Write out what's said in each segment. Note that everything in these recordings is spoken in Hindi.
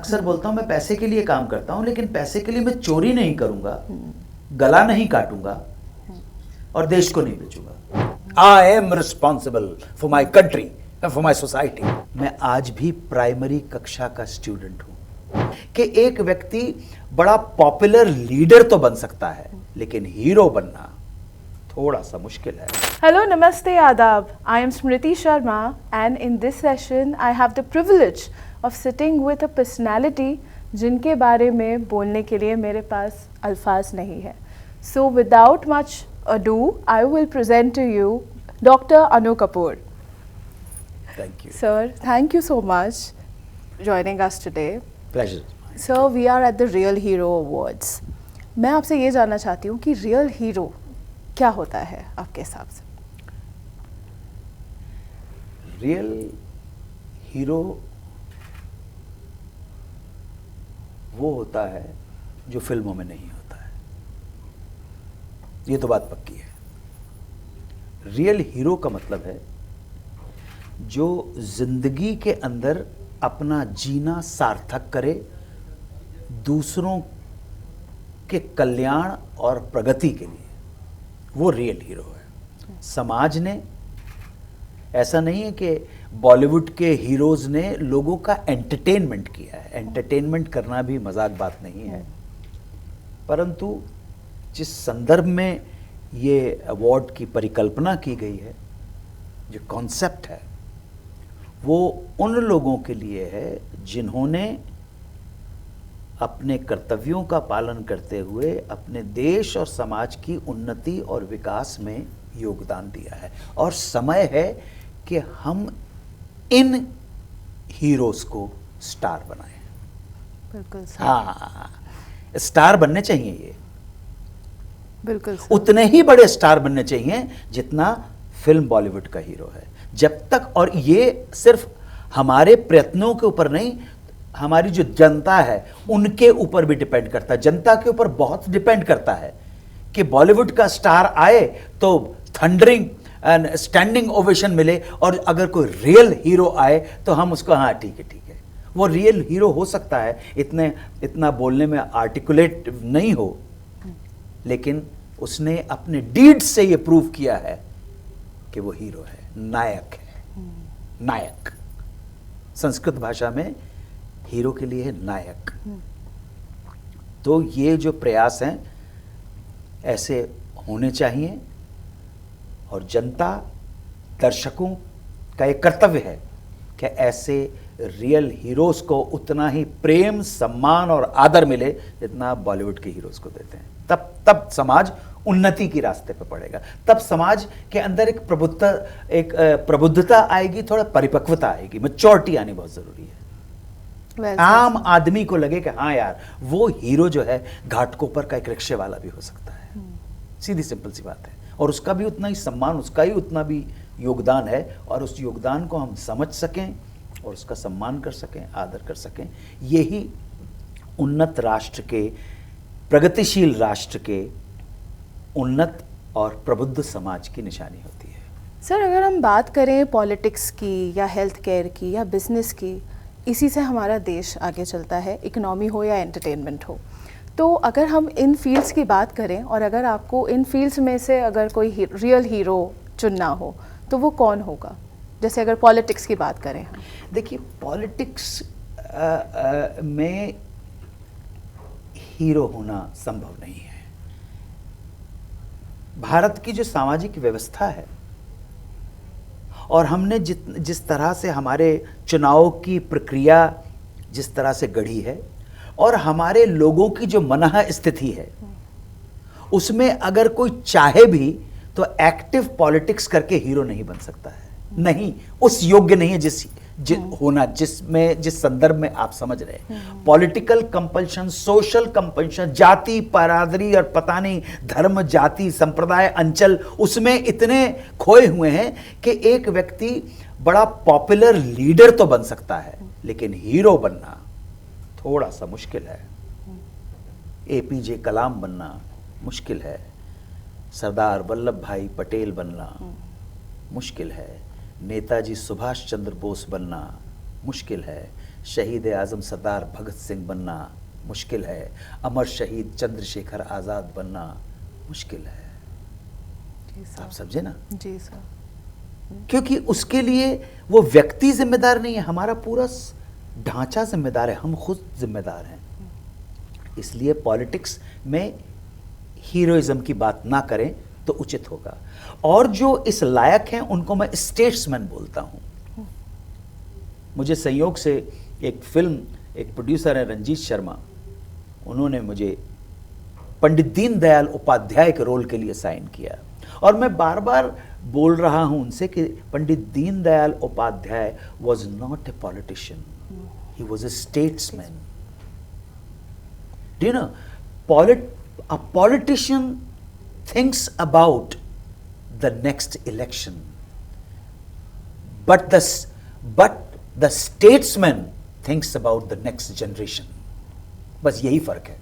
अक्सर बोलता हूँ मैं पैसे के लिए काम करता हूँ, लेकिन पैसे के लिए मैं चोरी नहीं करूंगा, गला नहीं काटूंगा और देश को नहीं बेचूंगा। I am responsible for my country and for my society. मैं आज भी प्राइमरी कक्षा का स्टूडेंट हूं कि एक व्यक्ति बड़ा पॉपुलर लीडर तो बन सकता है, लेकिन हीरो बनना थोड़ा सा मुश्किल है। Hello, Namaste, Adab. I am Smriti Sharma, and in this session, I have the privilege of sitting with a personality जिनके बारे में बोलने के लिए मेरे पास अल्फाज नहीं है. So, without much ado, I will present to you Dr. Anu Kapoor. Thank you. Sir, thank you so much joining us today. Pleasure. Sir, we are at the Real Hero Awards. मैं आपसे ये जानना चाहती हूँ कि रियल हीरो क्या होता है आपके हिसाब से? रियल हीरो वो होता है जो फिल्मों में नहीं होता है, ये तो बात पक्की है। रियल हीरो का मतलब है जो जिंदगी के अंदर अपना जीना सार्थक करे, दूसरों के कल्याण और प्रगति के लिए, वो रियल हीरो है। समाज ने, ऐसा नहीं है कि बॉलीवुड के हीरोज ने लोगों का एंटरटेनमेंट किया है, एंटरटेनमेंट करना भी मजाक बात नहीं है, परंतु जिस संदर्भ में ये अवार्ड की परिकल्पना की गई है, जो कॉन्सेप्ट है, वो उन लोगों के लिए है जिन्होंने अपने कर्तव्यों का पालन करते हुए अपने देश और समाज की उन्नति और विकास में योगदान दिया है। और समय है कि हम इन हीरोज को स्टार बनाएं। बिल्कुल सर। हाँ, स्टार बनने चाहिए, ये बिल्कुल सर। उतने ही बड़े स्टार बनने चाहिए जितना फिल्म बॉलीवुड का हीरो है। जब तक, और ये सिर्फ हमारे प्रयत्नों के ऊपर नहीं, हमारी जो जनता है उनके ऊपर भी डिपेंड करता है, जनता के ऊपर बहुत डिपेंड करता है कि बॉलीवुड का स्टार आए तो थंडरिंग एंड स्टैंडिंग ओवेशन मिले, और अगर कोई रियल हीरो आए तो हम उसको हाँ ठीक है, वो रियल हीरो हो सकता है, इतना बोलने में आर्टिकुलेट नहीं हो, लेकिन उसने अपने डीड से ये प्रूव किया है कि वो हीरो है, नायक है। नायक संस्कृत भाषा में हीरो के लिए है नायक। तो ये जो प्रयास हैं ऐसे होने चाहिए, और जनता, दर्शकों का एक कर्तव्य है कि ऐसे रियल हीरोज को उतना ही प्रेम, सम्मान और आदर मिले जितना बॉलीवुड के हीरोज को देते हैं। तब समाज उन्नति की रास्ते पे पड़ेगा, तब समाज के अंदर एक प्रबुद्धता आएगी, थोड़ा परिपक्वता आएगी, मैच्योरिटी आनी बहुत जरूरी है। आम आदमी को लगे कि हाँ यार, वो हीरो जो है घाटकोपर का एक रिक्शे वाला भी हो सकता है। सीधी सिंपल सी बात है, और उसका भी उतना ही सम्मान, उसका ही उतना भी योगदान है, और उस योगदान को हम समझ सकें और उसका सम्मान कर सकें, आदर कर सकें, यही उन्नत राष्ट्र के, प्रगतिशील राष्ट्र के उन्नत और प्रबुद्ध समाज की निशानी होती है। सर, अगर हम बात करें पॉलिटिक्स की या हेल्थ केयर की या बिजनेस की, इसी से हमारा देश आगे चलता है, इकोनॉमी हो या एंटरटेनमेंट हो। तो अगर हम इन फील्ड्स की बात करें, और अगर आपको इन फील्ड्स में से अगर कोई रियल हीरो चुनना हो तो वो कौन होगा? जैसे अगर पॉलिटिक्स की बात करें हम। देखिए, पॉलिटिक्स में हीरो होना संभव नहीं है। भारत की जो सामाजिक व्यवस्था है, और हमने जिस तरह से हमारे चुनाव की प्रक्रिया जिस तरह से गढ़ी है, और हमारे लोगों की जो मनः स्थिति है, उसमें अगर कोई चाहे भी तो एक्टिव पॉलिटिक्स करके हीरो नहीं बन सकता है, नहीं, उस योग्य नहीं है जिस संदर्भ में आप समझ रहे हैं। पॉलिटिकल कंपल्शन, सोशल कंपल्शन, जाति, बरादरी और पता नहीं धर्म, जाति, संप्रदाय, अंचल, उसमें इतने खोए हुए हैं कि एक व्यक्ति बड़ा पॉपुलर लीडर तो बन सकता है, लेकिन हीरो बनना थोड़ा सा मुश्किल है। एपीजे कलाम बनना मुश्किल है, सरदार वल्लभ भाई पटेल बनना मुश्किल है, नेताजी सुभाष चंद्र बोस बनना मुश्किल है, शहीद आजम सरदार भगत सिंह बनना मुश्किल है, अमर शहीद चंद्रशेखर आज़ाद बनना मुश्किल है। जी सर। आप समझे ना? जी सर। क्योंकि उसके लिए वो व्यक्ति जिम्मेदार नहीं है, हमारा पूरा ढांचा जिम्मेदार है, हम खुद जिम्मेदार हैं। इसलिए पॉलिटिक्स में हीरोइज्म की बात ना करें तो उचित होगा। और जो इस लायक हैं उनको मैं स्टेट्समैन बोलता हूं। मुझे संयोग से एक फिल्म, एक प्रोड्यूसर है रंजीत शर्मा, उन्होंने मुझे पंडित दीनदयाल उपाध्याय के रोल के लिए साइन किया, और मैं बार बार बोल रहा हूं उनसे कि Pandit Deendayal Upadhyay was not a politician, he was a statesman. Do you know, a politician thinks about the next election, but the statesman thinks about the next generation. बस यही फर्क है।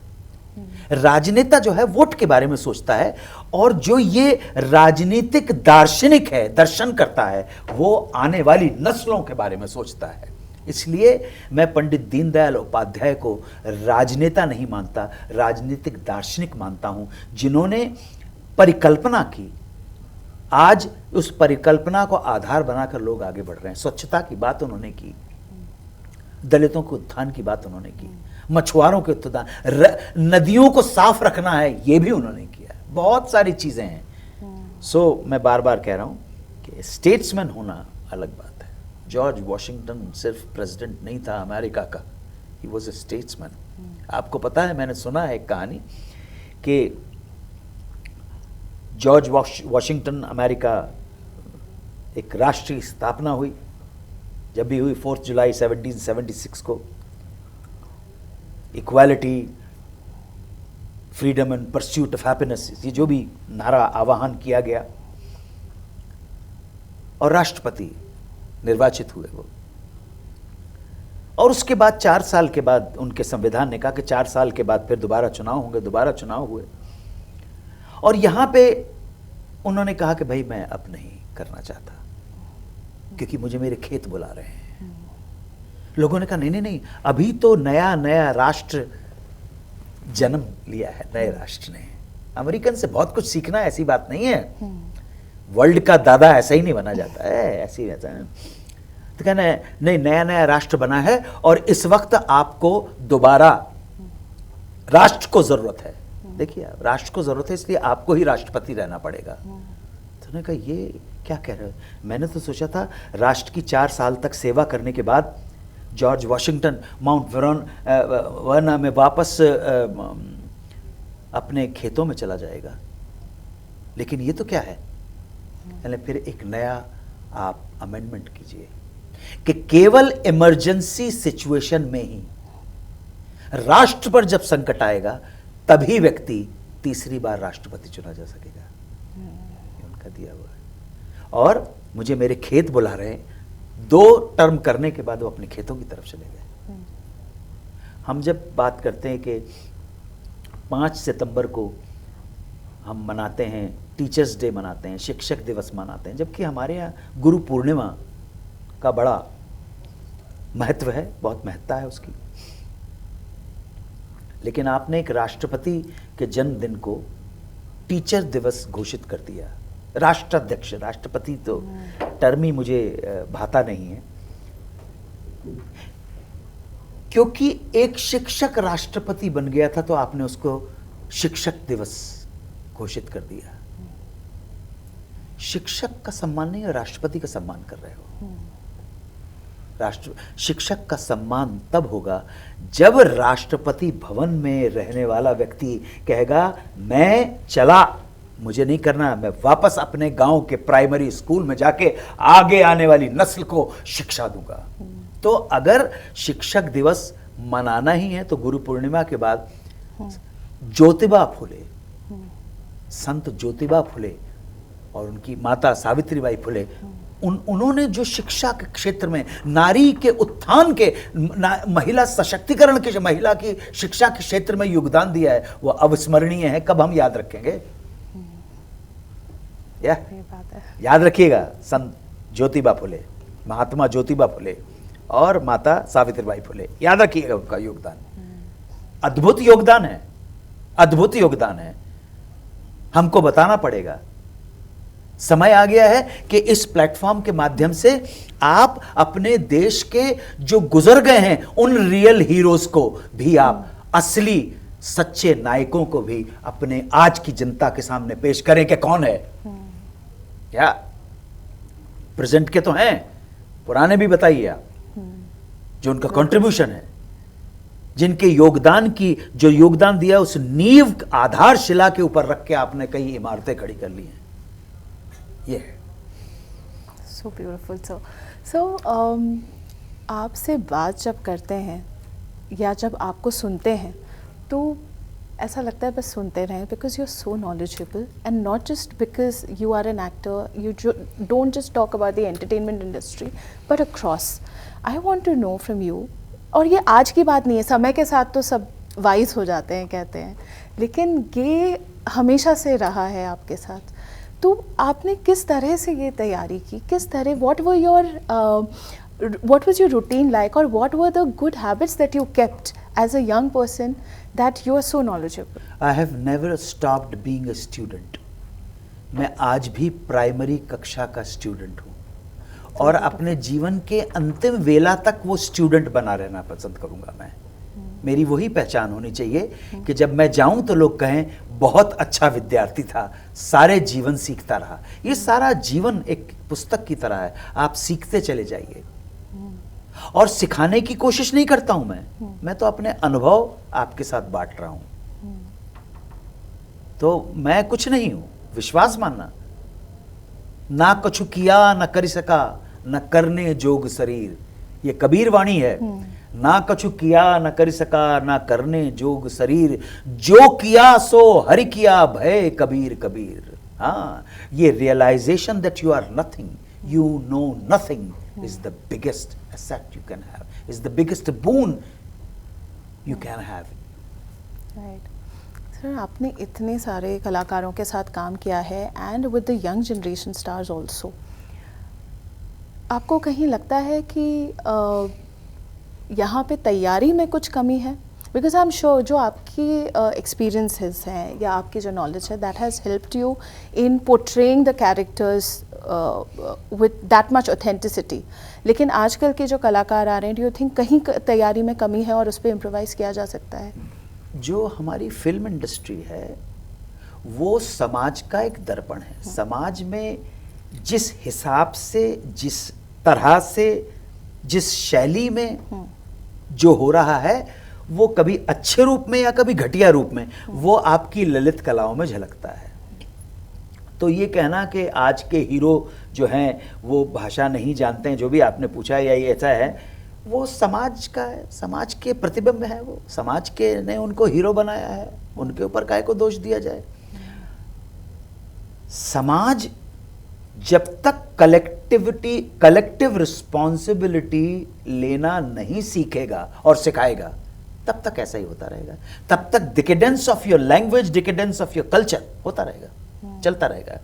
राजनेता जो है वोट के बारे में सोचता है, और जो ये राजनीतिक दार्शनिक है, दर्शन करता है, वो आने वाली नस्लों के बारे में सोचता है। इसलिए मैं पंडित दीनदयाल उपाध्याय को राजनेता नहीं मानता, राजनीतिक दार्शनिक मानता हूं, जिन्होंने परिकल्पना की। आज उस परिकल्पना को आधार बनाकर लोग आगे बढ़ रहे हैं। स्वच्छता की बात उन्होंने की, दलितों के उत्थान की बात उन्होंने की, मछुआरों के उत्थान, नदियों को साफ रखना है, ये भी उन्होंने किया। बहुत सारी चीजें हैं। सो मैं बार बार कह रहा हूं कि स्टेट्समैन होना अलग बात है। जॉर्ज वॉशिंगटन सिर्फ प्रेसिडेंट नहीं था अमेरिका का, ही वॉज ए स्टेट्समैन। आपको पता है, मैंने सुना है एक कहानी कि जॉर्ज वॉशिंगटन, अमेरिका एक राष्ट्र की स्थापना हुई, जब भी हुई 4 जुलाई 1776 को। Equality, freedom and pursuit of happiness, ये जो भी नारा आवाहन किया गया, और राष्ट्रपति निर्वाचित हुए वो। और उसके बाद 4 साल के बाद उनके संविधान ने कहा कि 4 साल के बाद फिर दोबारा चुनाव होंगे, दोबारा चुनाव हुए। और यहां पे उन्होंने कहा कि भाई मैं अब नहीं करना चाहता, क्योंकि मुझे मेरे खेत बुला रहे हैं। लोगों ने कहा नहीं नहीं नहीं, अभी तो नया नया राष्ट्र जन्म लिया है, नए राष्ट्र ने। अमेरिकन से बहुत कुछ सीखना है, ऐसी बात नहीं है। वर्ल्ड का दादा ऐसा ही नहीं बना जाता है, ऐसी वैसा है। तो कहना है नहीं, नया नया राष्ट्र बना है, और इस वक्त आपको दोबारा राष्ट्र को जरूरत है। देखिए, राष्ट्र को जरूरत है, इसलिए आपको ही राष्ट्रपति रहना पड़ेगा। तो उन्होंने कहा ये क्या कह रहे हो? मैंने तो सोचा था राष्ट्र की 4 साल तक सेवा करने के बाद जॉर्ज वॉशिंगटन माउंट वर्ना में वापस अपने खेतों में चला जाएगा, लेकिन ये तो क्या है? फिर एक नया आप अमेंडमेंट कीजिए कि केवल इमरजेंसी सिचुएशन में ही, राष्ट्र पर जब संकट आएगा तभी व्यक्ति तीसरी बार राष्ट्रपति चुना जा सकेगा। ये उनका दिया हुआ है। और मुझे मेरे खेत बुला रहे हैं, 2 टर्म करने के बाद वो अपने खेतों की तरफ चले गए। हम जब बात करते हैं कि 5 सितंबर को हम मनाते हैं, टीचर्स डे मनाते हैं, शिक्षक दिवस मनाते हैं, जबकि हमारे यहाँ गुरु पूर्णिमा का बड़ा महत्व है, बहुत महत्ता है उसकी। लेकिन आपने एक राष्ट्रपति के जन्मदिन को टीचर दिवस घोषित कर दिया। राष्ट्राध्यक्ष, राष्ट्रपति तो टर्म ही मुझे भाता नहीं है, क्योंकि एक शिक्षक राष्ट्रपति बन गया था तो आपने उसको शिक्षक दिवस घोषित कर दिया। शिक्षक का सम्मान नहीं, राष्ट्रपति का सम्मान कर रहे हो। शिक्षक का सम्मान तब होगा जब राष्ट्रपति भवन में रहने वाला व्यक्ति कहेगा मैं चला, मुझे नहीं करना, मैं वापस अपने गांव के प्राइमरी स्कूल में जाके आगे आने वाली नस्ल को शिक्षा दूंगा। तो अगर शिक्षक दिवस मनाना ही है तो गुरु पूर्णिमा के बाद ज्योतिबा फुले, संत ज्योतिबा फुले और उनकी माता सावित्रीबाई फुले, उन्होंने जो शिक्षा के क्षेत्र में नारी के उत्थान के, महिला सशक्तिकरण के, महिला की शिक्षा के क्षेत्र में योगदान दिया है, वो अविस्मरणीय है। कब हम याद रखेंगे? याद रखिएगा, संत ज्योतिबा फुले, महात्मा ज्योतिबा फुले और माता सावित्रीबाई फुले, याद रखिएगा उनका योगदान, अद्भुत योगदान है, अद्भुत योगदान है। हमको बताना पड़ेगा। समय आ गया है कि इस प्लेटफॉर्म के माध्यम से आप अपने देश के जो गुजर गए हैं उन रियल हीरोज को भी, आप असली सच्चे नायकों को भी अपने आज की जनता के सामने पेश करें कि कौन है। क्या प्रेजेंट के तो हैं, पुराने भी बताइए आप, जो उनका कंट्रीब्यूशन है, जिनके योगदान की, जो योगदान दिया उस नींव आधारशिला के ऊपर रख के आपने कई इमारतें खड़ी कर ली हैं। ये है। So beautiful. सो आपसे बात जब करते हैं या जब आपको सुनते हैं तो ऐसा लगता है बस सुनते रहें, because you are so knowledgeable and not just because you are an actor, you don't just talk about the entertainment industry but across. I want to know from you, और ये आज की बात नहीं है, समय के साथ तो सब वाइज हो जाते हैं कहते हैं, लेकिन ये हमेशा से रहा है आपके साथ। तो आपने किस तरह से ये तैयारी की, किस तरह, what was your routine like, or what were the good habits that you kept as a young person that you are so knowledgeable? I have never stopped being a student. मैं आज भी प्राइमरी कक्षा का स्टूडेंट हूँ और अपने जीवन के अंतिम वेला तक वो स्टूडेंट बना रहना पसंद करूँगा मैं। मेरी वही पहचान होनी चाहिए कि जब मैं जाऊं तो लोग कहें बहुत अच्छा विद्यार्थी था, सारे जीवन सीखता रहा। ये सारा जीवन एक पुस्तक की तरह है, आप सीखते चले जाइए और सिखाने की कोशिश नहीं करता हूं मैं तो अपने अनुभव आपके साथ बांट रहा हूं। तो मैं कुछ नहीं हूं, विश्वास मानना। ना कछु किया न कर सका, न करने जोग शरीर, ये कबीर वाणी है। ना कछु किया न कर सका, ना करने जोग शरीर, जो किया सो हरि किया, भय कबीर कबीर। हाँ, ये realization that you are nothing, you know nothing is the biggest asset you can have, is the biggest boon you can have. Right sir, आपने इतने सारे कलाकारों के साथ काम किया है and with the young generation stars also. आपको कहीं लगता है कि यहाँ पे तैयारी में कुछ कमी है? बिकॉज आई एम श्योर जो आपकी एक्सपीरियंसेस हैं या आपकी जो नॉलेज है, that has helped you in portraying the characters with that much authenticity. लेकिन आजकल के जो कलाकार आ रहे हैं, डू यू थिंक कहीं तैयारी में कमी है और उस पर इम्प्रोवाइज़ किया जा सकता है? जो हमारी फिल्म इंडस्ट्री है वो समाज का एक दर्पण है। समाज में जिस हिसाब से, जिस तरह से, जिस शैली में जो हो रहा है, वो कभी अच्छे रूप में या कभी घटिया रूप में, वो आपकी ललित कलाओं में झलकता है। तो ये कहना कि आज के हीरो जो हैं वो भाषा नहीं जानते हैं, जो भी आपने पूछा या ये ऐसा है, वो समाज का है, समाज के प्रतिबिंब है। वो समाज के ने उनको हीरो बनाया है, उनके ऊपर काहे को दोष दिया जाए। समाज जब तक कलेक्टिव रिस्पॉन्सिबिलिटी लेना नहीं सीखेगा और सिखाएगा, तब तक ऐसा ही होता रहेगा। तब तक decadence of your language, decadence of your culture होता रहेगा, चलता रहेगा।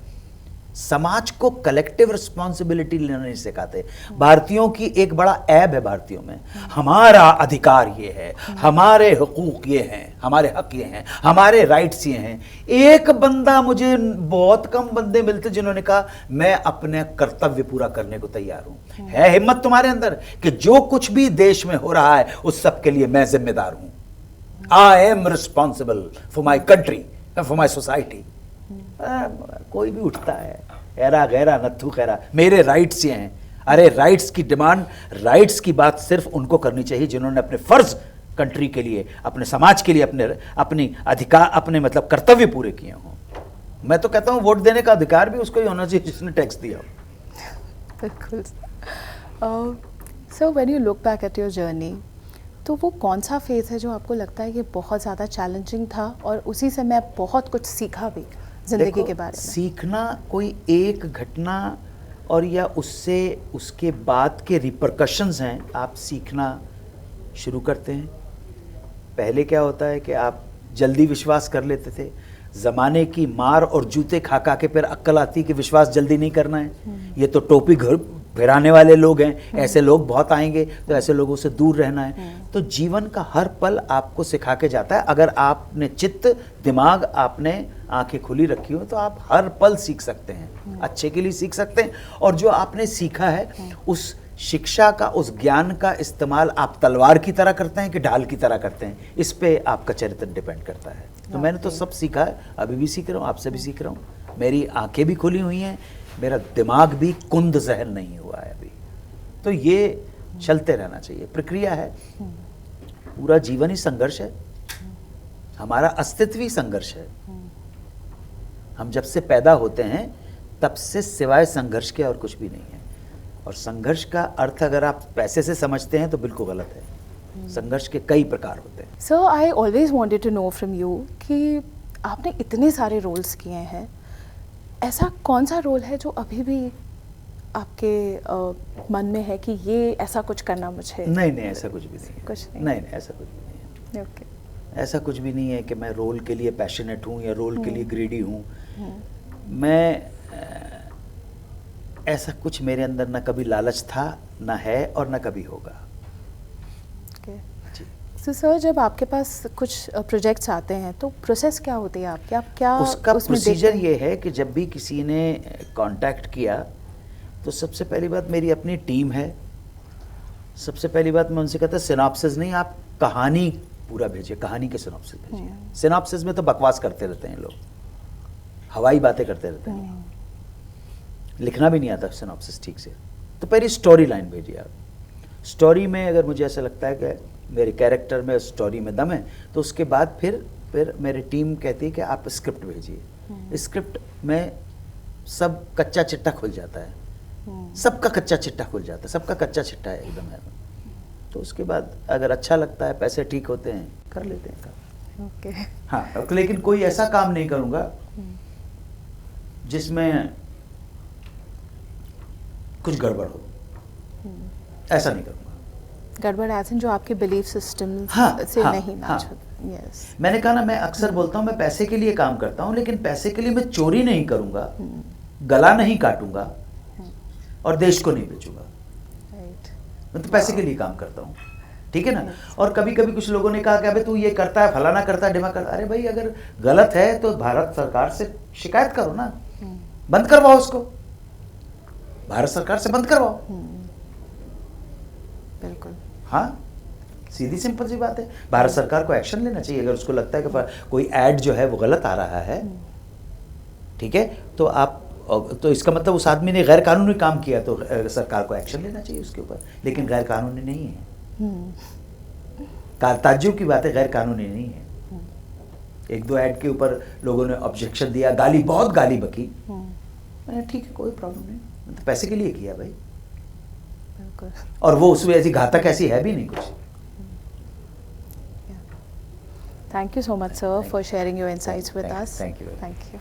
समाज को कलेक्टिव रिस्पॉन्सिबिलिटी लेना नहीं सिखाते। भारतीयों की एक बड़ा ऐब है भारतीयों में, हमारा अधिकार ये है, हमारे हुकूक ये हैं, हमारे हक ये हैं, हमारे राइट्स ये हैं। एक बंदा, मुझे बहुत कम बंदे मिलते जिन्होंने कहा मैं अपने कर्तव्य पूरा करने को तैयार हूं। है हिम्मत तुम्हारे अंदर कि जो कुछ भी देश में हो रहा है उस सब के लिए मैं जिम्मेदार हूं। आई am responsible for my country, for my society. कोई भी उठता है, ऐरा गैरा नत्थु खैरा, मेरे राइट्स ये हैं। अरे राइट्स की डिमांड, राइट्स की बात सिर्फ उनको करनी चाहिए जिन्होंने अपने फर्ज कंट्री के लिए, अपने समाज के लिए, अपनी अधिकार, अपने मतलब कर्तव्य पूरे किए हों। मैं तो कहता हूँ वोट देने का अधिकार भी उसको ही होना चाहिए जिसने टैक्स दिया हो। बिल्कुल। So when you look back at your journey, तो वो कौन सा फेज़ है जो आपको लगता है ये बहुत ज़्यादा चैलेंजिंग था और उसी से मैं बहुत कुछ सीखा भी जिंदगी के बारे में? सीखना कोई एक घटना और या उससे उसके बाद के रिपरकशंस हैं, आप सीखना शुरू करते हैं। पहले क्या होता है कि आप जल्दी विश्वास कर लेते थे, ज़माने की मार और जूते खा खा के फिर अक्ल आती कि विश्वास जल्दी नहीं करना है। ये तो टोपी फिर आने वाले लोग हैं, ऐसे लोग बहुत आएंगे, तो ऐसे लोगों से दूर रहना है। तो जीवन का हर पल आपको सिखा के जाता है। अगर आपने चित्त, दिमाग, आपने आंखें खुली रखी हो, तो आप हर पल सीख सकते हैं, अच्छे के लिए सीख सकते हैं। और जो आपने सीखा है, उस शिक्षा का, उस ज्ञान का इस्तेमाल आप तलवार की तरह करते हैं कि ढाल की तरह करते हैं, इस पे आपका चरित्र डिपेंड करता है। तो मैंने तो सब सीखा है, अभी भी सीख रहा हूँ, आपसे भी सीख रहा हूँ। मेरी आंखें भी खुली हुई हैं, मेरा दिमाग भी कुंद जहर नहीं हुआ है अभी। तो ये चलते रहना चाहिए, प्रक्रिया है। पूरा जीवन ही संघर्ष है, हमारा अस्तित्व ही संघर्ष है। हम जब से पैदा होते हैं तब से सिवाय संघर्ष के और कुछ भी नहीं है। और संघर्ष का अर्थ अगर आप पैसे से समझते हैं तो बिल्कुल गलत है। संघर्ष के कई प्रकार होते हैं। Sir, I always wanted to know from you कि आपने इतने सारे रोल्स किए हैं, ऐसा कौन सा रोल है जो अभी भी आपके मन में है कि ये ऐसा कुछ करना मुझे? नहीं, ऐसा कुछ भी नहीं है। कुछ नहीं? नहीं, ऐसा कुछ भी नहीं है। ओके। ऐसा कुछ भी नहीं है कि मैं रोल के लिए पैशनेट हूँ या रोल के लिए ग्रीडी हूँ। मैं ऐसा कुछ मेरे अंदर ना कभी लालच था, ना है और ना कभी होगा। तो सर, जब आपके पास कुछ प्रोजेक्ट्स आते हैं तो प्रोसेस क्या होती है आपकी? आप क्या उसका उसमें प्रोसीजर देखते ये है कि जब भी किसी ने कांटेक्ट किया तो सबसे पहली बात मेरी अपनी टीम है। सबसे पहली बात मैं उनसे कहता सिनॉप्सिस नहीं, आप कहानी पूरा भेजिए, कहानी के सिनॉप्सिस भेजिए। सिनॉप्सिस में तो बकवास करते रहते हैं लोग, हवाई बातें करते रहते हैं, लिखना भी नहीं आता सिनॉप्सिस ठीक से। तो पहले स्टोरी लाइन भेजिए आप। स्टोरी में अगर मुझे ऐसा लगता है कि मेरे कैरेक्टर में, स्टोरी में दम है, तो उसके बाद फिर मेरी टीम कहती है कि आप स्क्रिप्ट भेजिए। स्क्रिप्ट में सब कच्चा चिट्टा खुल जाता है, सबका कच्चा चिट्टा खुल जाता है, सबका कच्चा चिट्टा है एकदम है। तो उसके बाद अगर अच्छा लगता है, पैसे ठीक होते हैं, कर लेते हैं काम। ओके। हाँ, लेकिन कोई ऐसा काम नहीं करूँगा जिसमें कुछ गड़बड़ हो, ऐसा नहीं करूँगा। गड़बड़ ऐसे जो आपके बिलीफ सिस्टम से नहीं मैच होता। यस, मैंने कहा ना, मैं अक्सर बोलता हूँ मैं पैसे के लिए काम करता हूँ, लेकिन पैसे के लिए मैं चोरी नहीं करूँगा, गला नहीं काटूंगा और देश को नहीं बेचूंगा। राइट। मैं तो पैसे के लिए काम करता हूँ, ठीक है ना। और कभी कभी कुछ लोगों ने कहा कि अबे तू ये करता है, फलाना करता है, डिमा करता है। अरे भाई, अगर गलत है तो भारत सरकार से शिकायत करो ना, बंद करवाओ उसको, भारत सरकार से बंद करवाओ। बिल्कुल। हाँ, सीधी सिंपल सी बात है। भारत सरकार को एक्शन लेना चाहिए अगर उसको लगता है कि कोई ऐड जो है वो गलत आ रहा है, ठीक है। तो आप, तो इसका मतलब उस आदमी ने गैर कानूनी काम किया, तो सरकार को एक्शन लेना चाहिए उसके ऊपर, लेकिन गैर कानूनी नहीं है। ताज्जुब की बात है, गैर कानूनी नहीं है। एक दो ऐड के ऊपर लोगों ने ऑब्जेक्शन दिया, गाली, बहुत गाली बकी, मैंने ठीक है, कोई प्रॉब्लम नहीं, मैं तो पैसे के लिए किया भाई। और वो उसमें ऐसी घातक ऐसी है भी नहीं कुछ। Thank you so much, sir, for sharing your insights with us. Thank you. Thank you.